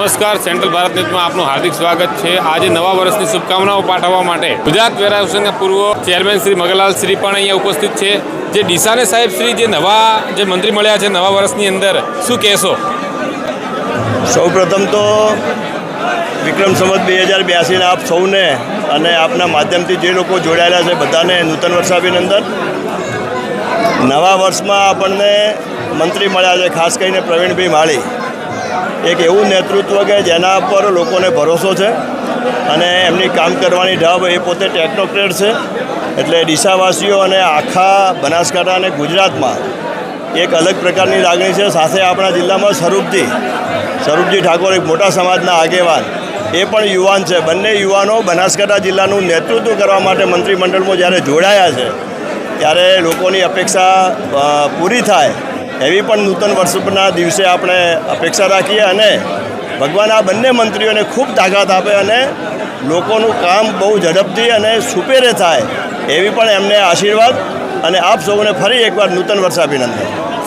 નમસ્કાર, સેન્ટ્રલ ભારત ન્યૂઝમાં આપનું હાર્દિક સ્વાગત છે। આજે નવા વર્ષની શુભકામનાઓ પાઠવવા માટે ગુજરાત વેરાવસરના પૂર્વ ચેરમેન શ્રી મગનલાલ શ્રી પણ અહીંયા ઉપસ્થિત છે। જે ડીસાને સાહેબ શ્રી જે નવા મંત્રી મળ્યા છે નવા વર્ષની અંદર, શું કહેશો? સૌપ્રથમ તો વિક્રમ સંવત 2082 આપ સૌને અને આપના માધ્યમથી જે લોકો જોડાયેલા છે બધાને નૂતન વર્ષાભિનંદન। નવા વર્ષમાં આપણને મંત્રી મળ્યા છે, ખાસ કરીને પ્રવીણભાઈ માળી, એક એવું નેતૃત્વ કે જેના પર લોકોને ભરોસો છે અને એમની કામ કરવાની ઢબ, એ પોતે ટેકનોક્રેટ છે। એટલે ડીસાવાસીઓ અને આખા બનાસકાંઠા અને ગુજરાતમાં એક અલગ પ્રકારની લાગણી છે। સાથે આપણા જિલ્લામાં સ્વરૂપજી ઠાકોર, એક મોટા સમાજના આગેવાન, એ પણ યુવાન છે। બંને યુવાનો બનાસકાંઠા જિલ્લાનું નેતૃત્વ કરવા માટે મંત્રીમંડળમાં જ્યારે જોડાયા છે ત્યારે લોકોની અપેક્ષા પૂરી થાય એવી પણ નૂતન વર્ષના દિવસે આપણે અપેક્ષા રાખીએ અને ભગવાન આ બંને મંત્રીઓને ખૂબ તાકાત આપે અને લોકોનું કામ બહુ ઝડપથી અને સુપેરે થાય એવી પણ એમને આશીર્વાદ। અને આપ સૌને ફરી એકવાર નૂતન વર્ષાભિનંદન।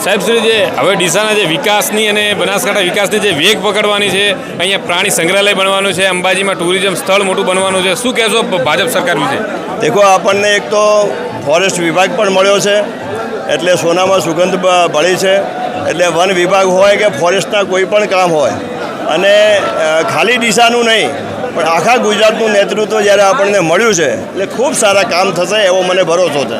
સાહેબ શ્રી, જે હવે ડીસાના જે વિકાસની અને બનાસકાંઠા વિકાસની જે વેગ પકડવાની છે, અહીંયા પ્રાણી સંગ્રહાલય બનવાનું છે, અંબાજીમાં ટુરિઝમ સ્થળ મોટું બનવાનું છે, શું કહેશો ભાજપ સરકાર વિશે? દેખો, આપણને એક તો ફોરેસ્ટ વિભાગ પણ મળ્યો છે, એટલે સોનામાં સુગંધ ભળી છે। એટલે વન વિભાગ હોય કે ફોરેસ્ટના કોઈ પણ કામ હોય, અને ખાલી ડીસાનું નહીં પણ આખા ગુજરાતનું નેતૃત્વ જ્યારે આપણને મળ્યું છે એટલે ખૂબ સારા કામ થશે એવો મને ભરોસો છે।